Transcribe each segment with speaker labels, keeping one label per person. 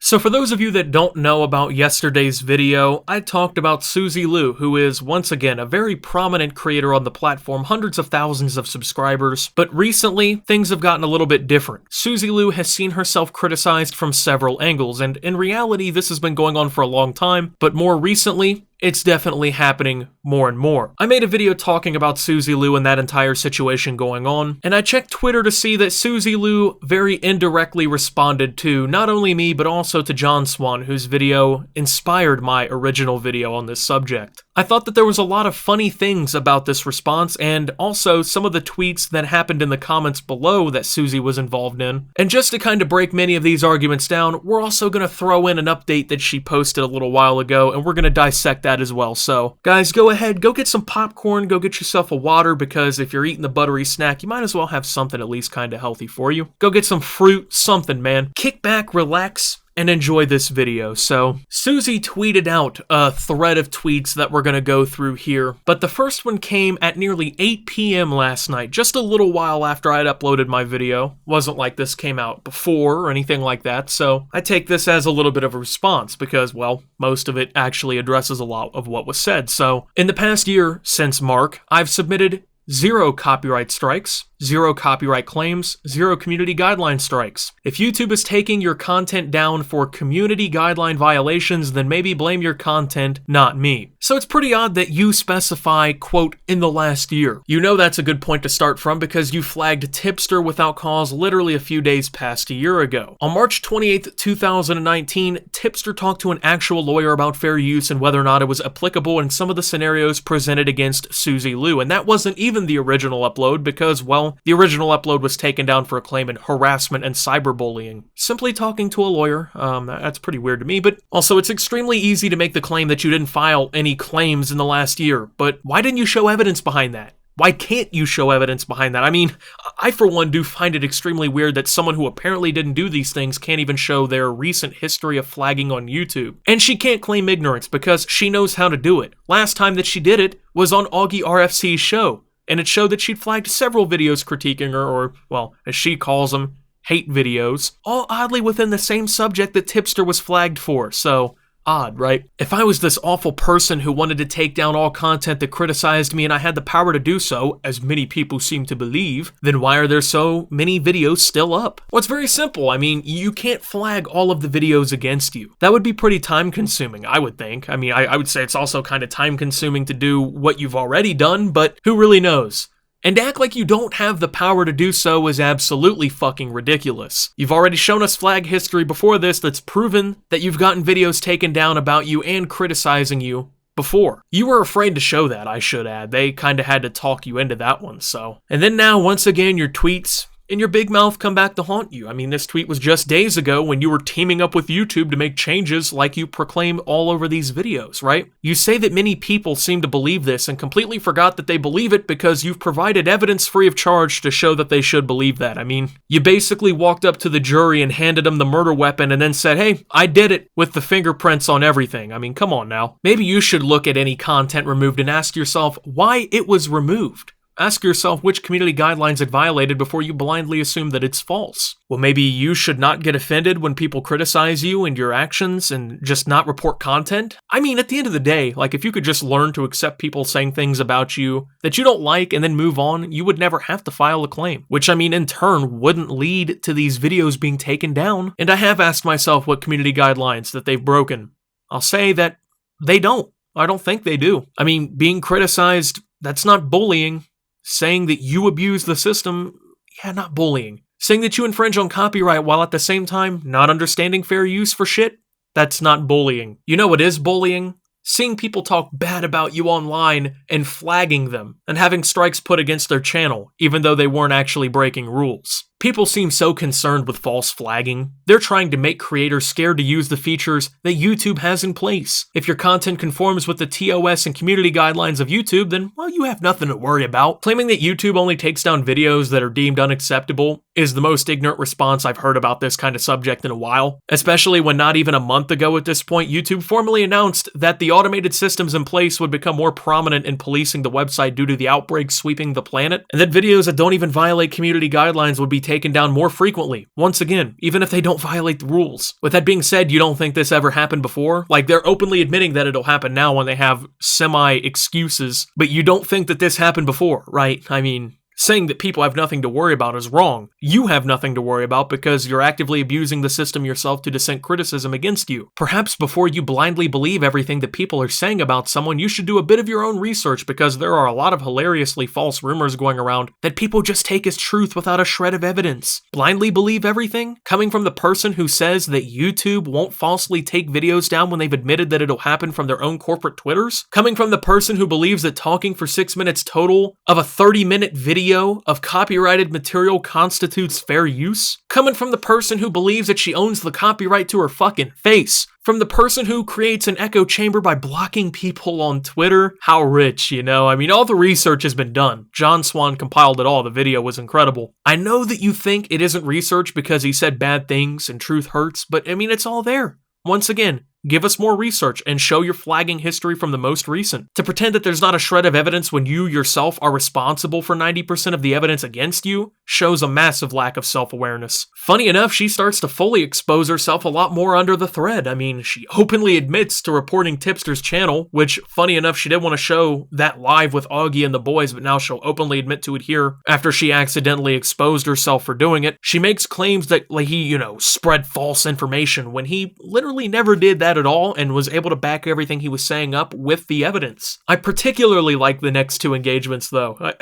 Speaker 1: So for those of you that don't know about yesterday's video, I talked about Suzy Lu, who is once again a very prominent creator on the platform, hundreds of thousands of subscribers, but recently things have gotten a little bit different. Suzy Lu has seen herself criticized from several angles, and in reality this has been going on for a long time, but more recently, it's definitely happening more and more. I made a video talking about Suzy Lu and that entire situation going on, and I checked Twitter to see that Suzy Lu very indirectly responded to not only me, but also to John Swan, whose video inspired my original video on this subject. I thought that there was a lot of funny things about this response, and also some of the tweets that happened in the comments below that Suzy was involved in. And just to kind of break many of these arguments down, we're also going to throw in an update that she posted a little while ago, and we're going to dissect that as well. So, guys, go ahead, go get some popcorn, go get yourself a water, because if you're eating the buttery snack, you might as well have something at least kind of healthy for you. Go get some fruit, something, man. Kick back, relax, and enjoy this video. So, Suzy tweeted out a thread of tweets that we're going to go through here, but the first one came at nearly 8 p.m. last night, just a little while after I had uploaded my video. Wasn't like this came out before or anything like that, so I take this as a little bit of a response because, well, most of it actually addresses a lot of what was said. So, in the past year since Mark, I've submitted 0 copyright strikes, 0 copyright claims, 0 community guideline strikes. If YouTube is taking your content down for community guideline violations, then maybe blame your content, not me. So it's pretty odd that you specify, quote, in the last year. You know that's a good point to start from because you flagged Tipster without cause literally a few days past a year ago. On March 28th, 2019, Tipster talked to an actual lawyer about fair use and whether or not it was applicable in some of the scenarios presented against Suzy Lu. And that wasn't even the original upload because, well, the original upload was taken down for a claim in harassment and cyberbullying. Simply talking to a lawyer, that's pretty weird to me, but also it's extremely easy to make the claim that you didn't file any claims in the last year, but why didn't you show evidence behind that? Why can't you show evidence behind that? I mean, I for one do find it extremely weird that someone who apparently didn't do these things can't even show their recent history of flagging on YouTube. And she can't claim ignorance because she knows how to do it. Last time that she did it was on Augie RFC's show, and it showed that she'd flagged several videos critiquing her, or, well, as she calls them, hate videos, all oddly within the same subject that Tipster was flagged for, so odd, right? If I was this awful person who wanted to take down all content that criticized me and I had the power to do so, as many people seem to believe, then why are there so many videos still up? Well, it's very simple. I mean, you can't flag all of the videos against you. That would be pretty time consuming, I would think. I mean, I would say it's also kind of time consuming to do what you've already done, but who really knows? And to act like you don't have the power to do so is absolutely fucking ridiculous. You've already shown us flag history before this that's proven that you've gotten videos taken down about you and criticizing you before. You were afraid to show that, I should add. They kinda had to talk you into that one, so. And then now, once again, your tweets and your big mouth come back to haunt you. I mean, this tweet was just days ago when you were teaming up with YouTube to make changes like you proclaim all over these videos, right? You say that many people seem to believe this and completely forgot that they believe it because you've provided evidence free of charge to show that they should believe that. I mean, you basically walked up to the jury and handed them the murder weapon and then said, hey, I did it with the fingerprints on everything. I mean, come on now. Maybe you should look at any content removed and ask yourself why it was removed. Ask yourself which community guidelines it violated before you blindly assume that it's false. Well, maybe you should not get offended when people criticize you and your actions and just not report content. I mean, at the end of the day, like if you could just learn to accept people saying things about you that you don't like and then move on, you would never have to file a claim. Which, I mean, in turn wouldn't lead to these videos being taken down. And I have asked myself what community guidelines that they've broken. I'll say that they don't. I don't think they do. I mean, being criticized, that's not bullying. Saying that you abuse the system, yeah, not bullying. Saying that you infringe on copyright while at the same time not understanding fair use for shit, that's not bullying. You know what is bullying? Seeing people talk bad about you online and flagging them and having strikes put against their channel, even though they weren't actually breaking rules. People seem so concerned with false flagging. They're trying to make creators scared to use the features that YouTube has in place. If your content conforms with the TOS and community guidelines of YouTube, then, well, you have nothing to worry about. Claiming that YouTube only takes down videos that are deemed unacceptable is the most ignorant response I've heard about this kind of subject in a while. Especially when not even a month ago at this point, YouTube formally announced that the automated systems in place would become more prominent in policing the website due to the outbreak sweeping the planet, and that videos that don't even violate community guidelines would be taken down more frequently. Once again, even if they don't violate the rules. With that being said, you don't think this ever happened before? Like, they're openly admitting that it'll happen now when they have semi-excuses, but you don't think that this happened before, right? I mean, saying that people have nothing to worry about is wrong. You have nothing to worry about because you're actively abusing the system yourself to dissent criticism against you. Perhaps before you blindly believe everything that people are saying about someone, you should do a bit of your own research because there are a lot of hilariously false rumors going around that people just take as truth without a shred of evidence. Blindly believe everything? Coming from the person who says that YouTube won't falsely take videos down when they've admitted that it'll happen from their own corporate Twitters? Coming from the person who believes that talking for 6 minutes total of a 30-minute video of copyrighted material constitutes fair use? Coming from the person who believes that she owns the copyright to her fucking face? From the person who creates an echo chamber by blocking people on Twitter? How rich, you know? I mean, all the research has been done. John Swan compiled it all. The video was incredible. I know that you think it isn't research because he said bad things and truth hurts, but I mean, it's all there. Once again, give us more research and show your flagging history from the most recent. To pretend that there's not a shred of evidence when you yourself are responsible for 90% of the evidence against you shows a massive lack of self-awareness. Funny enough, she starts to fully expose herself a lot more under the thread. I mean, she openly admits to reporting Tipster's channel, which, funny enough, she didn't want to show that live with Augie and the boys, but now she'll openly admit to it here after she accidentally exposed herself for doing it. She makes claims that like he, spread false information when he literally never did that at all and was able to back everything he was saying up with the evidence. I particularly like the next two engagements though.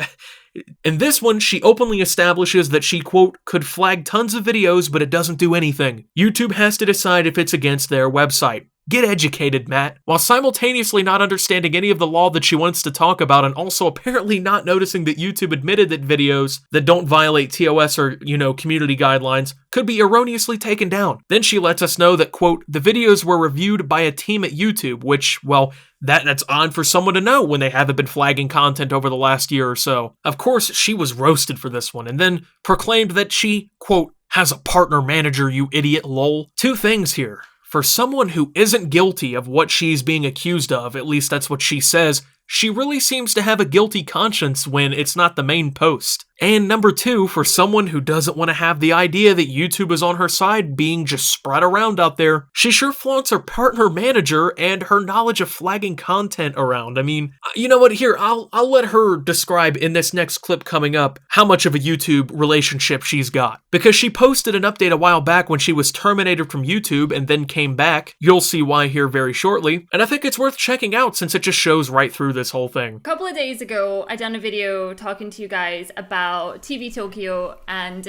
Speaker 1: In this one, she openly establishes that she, quote, could flag tons of videos, but it doesn't do anything. YouTube has to decide if it's against their website. Get educated, Matt. While simultaneously not understanding any of the law that she wants to talk about and also apparently not noticing that YouTube admitted that videos that don't violate TOS or, community guidelines could be erroneously taken down. Then she lets us know that, quote, the videos were reviewed by a team at YouTube, which, well, that's odd for someone to know when they haven't been flagging content over the last year or so. Of course, she was roasted for this one and then proclaimed that she, quote, has a partner manager, you idiot, lol. Two things here. For someone who isn't guilty of what she's being accused of, at least that's what she says, she really seems to have a guilty conscience when it's not the main post. And number two, for someone who doesn't want to have the idea that YouTube is on her side being just spread around out there, she sure flaunts her partner manager and her knowledge of flagging content around. I mean, you know what, here, I'll let her describe in this next clip coming up how much of a YouTube relationship she's got. Because she posted an update a while back when she was terminated from YouTube and then came back. You'll see why here very shortly. And I think it's worth checking out since it just shows right through this whole thing.
Speaker 2: A couple of days ago, I done a video talking to you guys about TV Tokyo and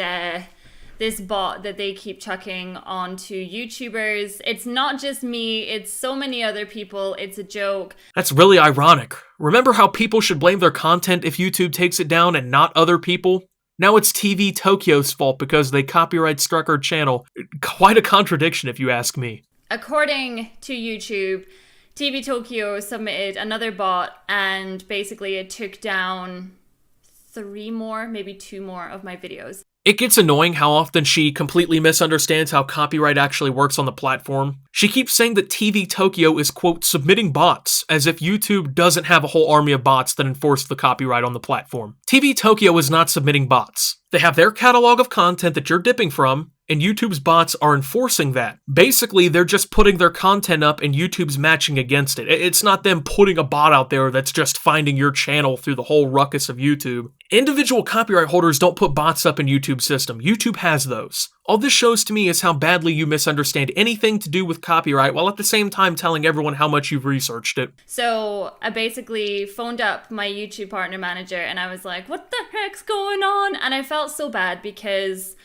Speaker 2: this bot that they keep chucking onto YouTubers. It's not just me, it's so many other people. It's a joke.
Speaker 1: That's really ironic. Remember how people should blame their content if YouTube takes it down and not other people? Now it's TV Tokyo's fault because they copyright struck her channel. Quite a contradiction if you ask me.
Speaker 2: According to YouTube, TV Tokyo submitted another bot and basically it took down 3 more, maybe 2 more of my videos.
Speaker 1: It gets annoying how often she completely misunderstands how copyright actually works on the platform. She keeps saying that TV Tokyo is, quote, submitting bots, as if YouTube doesn't have a whole army of bots that enforce the copyright on the platform. TV Tokyo is not submitting bots. They have their catalog of content that you're dipping from, and YouTube's bots are enforcing that. Basically, they're just putting their content up and YouTube's matching against it. It's not them putting a bot out there that's just finding your channel through the whole ruckus of YouTube. Individual copyright holders don't put bots up in YouTube's system. YouTube has those. All this shows to me is how badly you misunderstand anything to do with copyright while at the same time telling everyone how much you've researched it.
Speaker 2: So I basically phoned up my YouTube partner manager and I was like, what the heck's going on? And I felt so bad because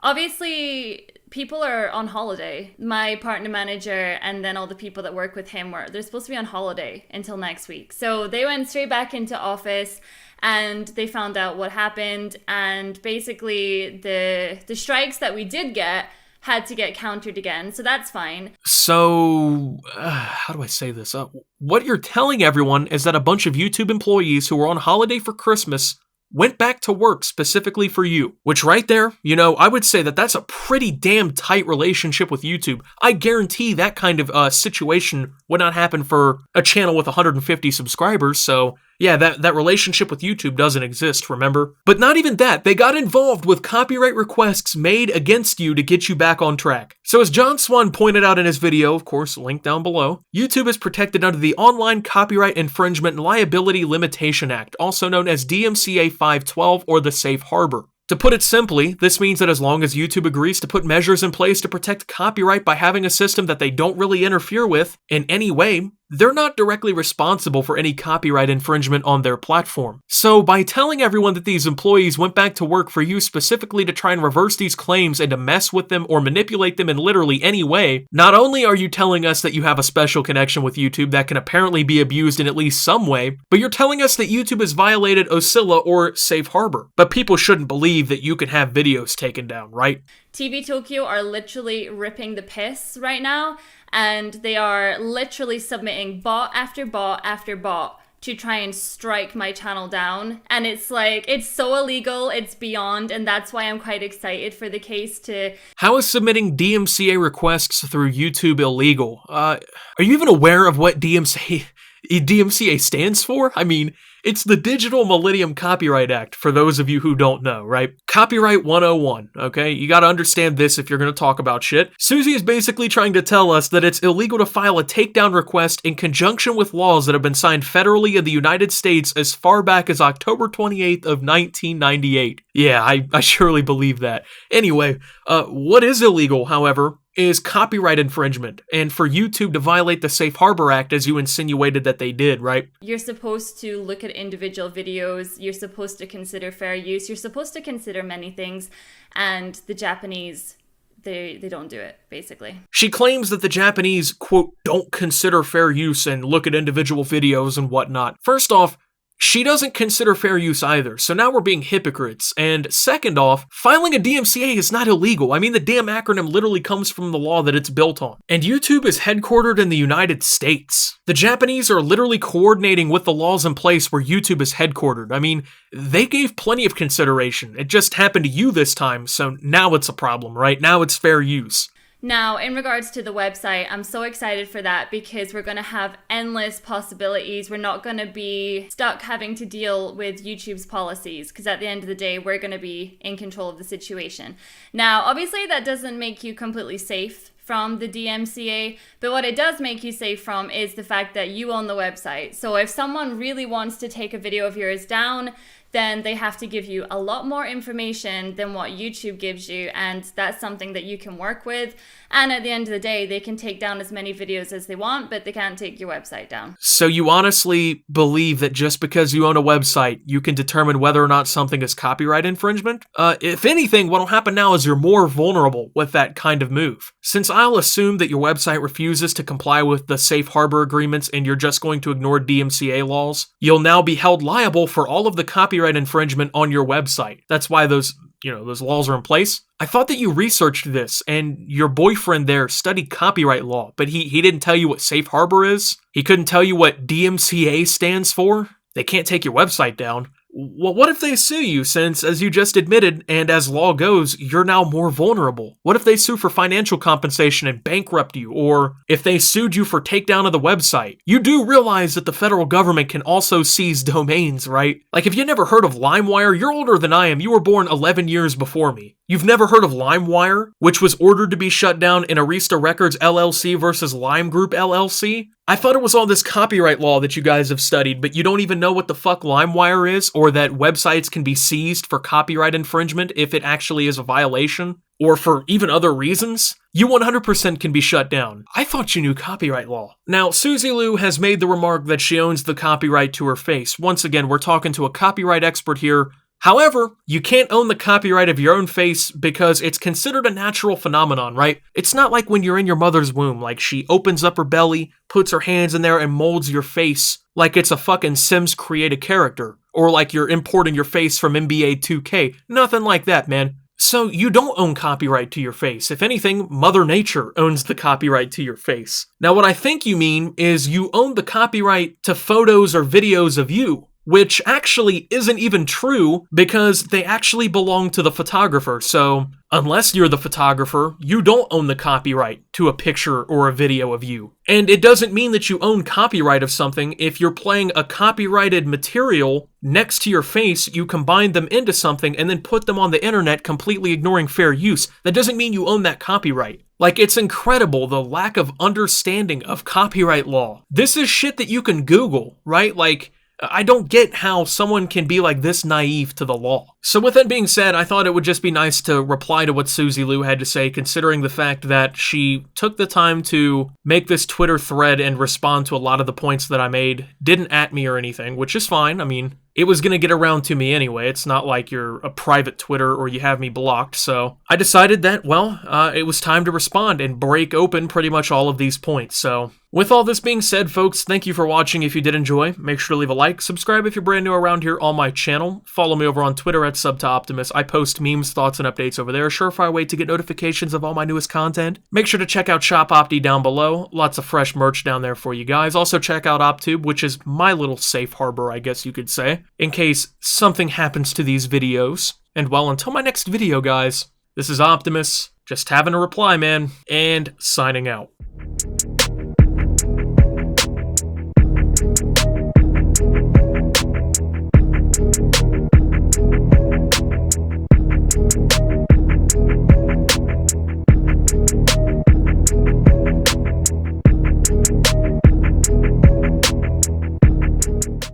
Speaker 2: obviously people are on holiday. My partner manager and then all the people that work with him they're supposed to be on holiday until next week. So they went straight back into office and they found out what happened, and basically the strikes that we did get had to get countered again, so that's fine.
Speaker 1: So, how do I say this? What you're telling everyone is that a bunch of YouTube employees who were on holiday for Christmas went back to work specifically for you. Which right there, I would say that that's a pretty damn tight relationship with YouTube. I guarantee that kind of situation would not happen for a channel with 150 subscribers, so Yeah, that relationship with YouTube doesn't exist, remember? But not even that, they got involved with copyright requests made against you to get you back on track. So as John Swan pointed out in his video, of course, link down below, YouTube is protected under the Online Copyright Infringement and Liability Limitation Act, also known as DMCA 512 or the Safe Harbor. To put it simply, this means that as long as YouTube agrees to put measures in place to protect copyright by having a system that they don't really interfere with in any way, they're not directly responsible for any copyright infringement on their platform. So by telling everyone that these employees went back to work for you specifically to try and reverse these claims and to mess with them or manipulate them in literally any way, not only are you telling us that you have a special connection with YouTube that can apparently be abused in at least some way, but you're telling us that YouTube has violated OSCILA or Safe Harbor. But people shouldn't believe that you can have videos taken down, right?
Speaker 2: TV Tokyo are literally ripping the piss right now, and they are literally submitting bot after bot after bot to try and strike my channel down. And it's like, it's so illegal, it's beyond, and that's why I'm quite excited for the case to...
Speaker 1: How is submitting DMCA requests through YouTube illegal? Are you even aware of what DMCA stands for? I mean, it's the Digital Millennium Copyright Act, for those of you who don't know, right? Copyright 101, okay? You gotta understand this if you're gonna talk about shit. Suzy is basically trying to tell us that it's illegal to file a takedown request in conjunction with laws that have been signed federally in the United States as far back as October 28th of 1998. Yeah, I surely believe that. Anyway, what is illegal, however, is copyright infringement, and for YouTube to violate the Safe Harbor Act as you insinuated that they did, right?
Speaker 2: You're supposed to look at individual videos, you're supposed to consider fair use, you're supposed to consider many things, and the Japanese, they don't do it, basically.
Speaker 1: She claims that the Japanese, quote, don't consider fair use and look at individual videos and whatnot. First off, she doesn't consider fair use either, so now we're being hypocrites. And second off, filing a DMCA is not illegal. I mean, the damn acronym literally comes from the law that it's built on. And YouTube is headquartered in the United States. The Japanese are literally coordinating with the laws in place where YouTube is headquartered. I mean, they gave plenty of consideration. It just happened to you this time, so now it's a problem, right? Now it's fair use.
Speaker 2: Now, in regards to the website, I'm so excited for that because we're going to have endless possibilities. We're not going to be stuck having to deal with YouTube's policies because at the end of the day, we're going to be in control of the situation. Now, obviously, that doesn't make you completely safe from the DMCA, but what it does make you safe from is the fact that you own the website. So if someone really wants to take a video of yours down, then they have to give you a lot more information than what YouTube gives you, and that's something that you can work with. And at the end of the day, they can take down as many videos as they want, but they can't take your website down.
Speaker 1: So you honestly believe that just because you own a website, you can determine whether or not something is copyright infringement? If anything, what'll happen now is you're more vulnerable with that kind of move. Since I'll assume that your website refuses to comply with the Safe Harbor agreements and you're just going to ignore DMCA laws, you'll now be held liable for all of the copyright infringement on your website. That's why those laws are in place. I thought that you researched this and your boyfriend there studied copyright law, but he didn't tell you what Safe Harbor is? He couldn't tell you what DMCA stands for? They can't take your website down. Well, what if they sue you since, as you just admitted, and as law goes, you're now more vulnerable? What if they sue for financial compensation and bankrupt you? Or if they sued you for takedown of the website? You do realize that the federal government can also seize domains, right? Like, if you never heard of LimeWire, you're older than I am. You were born 11 years before me. You've never heard of LimeWire, which was ordered to be shut down in Arista Records LLC versus Lime Group LLC? I thought it was all this copyright law that you guys have studied, but you don't even know what the fuck LimeWire is, or that websites can be seized for copyright infringement if it actually is a violation, or for even other reasons? You 100% can be shut down. I thought you knew copyright law. Now, Suzy Lu has made the remark that she owns the copyright to her face. Once again, we're talking to a copyright expert here. However, you can't own the copyright of your own face because it's considered a natural phenomenon, right? It's not like when you're in your mother's womb, like she opens up her belly, puts her hands in there, and molds your face like it's a fucking Sims create a character, or like you're importing your face from NBA 2K. Nothing like that, man. So you don't own copyright to your face. If anything, Mother Nature owns the copyright to your face. Now, what I think you mean is you own the copyright to photos or videos of you, which actually isn't even true because they actually belong to the photographer. So Unless you're the photographer, you don't own the copyright to a picture or a video of you. And it doesn't mean that you own copyright of something if you're playing a copyrighted material next to your face, you combine them into something and then put them on the internet completely ignoring fair use. That doesn't mean you own that copyright. Like, it's incredible the lack of understanding of copyright law. This is shit that you can Google, right? Like, I don't get how someone can be like this naive to the law. So with that being said, I thought it would just be nice to reply to what Suzy Lu had to say, considering the fact that she took the time to make this Twitter thread and respond to a lot of the points that I made, didn't at me or anything, which is fine. I mean, it was going to get around to me anyway. It's not like you're a private Twitter or you have me blocked. So I decided that, well, it was time to respond and break open pretty much all of these points. So with all this being said, folks, thank you for watching. If you did enjoy, make sure to leave a like, subscribe if you're brand new around here on my channel, follow me over on Twitter at @SubToOptimus. I post memes, thoughts, and updates over there. A surefire way to get notifications of all my newest content. Make sure to check out Shop Opti down below. Lots of fresh merch down there for you guys. Also check out OpTube, which is my little safe harbor, I guess you could say, in case something happens to these videos. And well, until my next video, guys, this is Optimus, just having a reply, man, and signing out.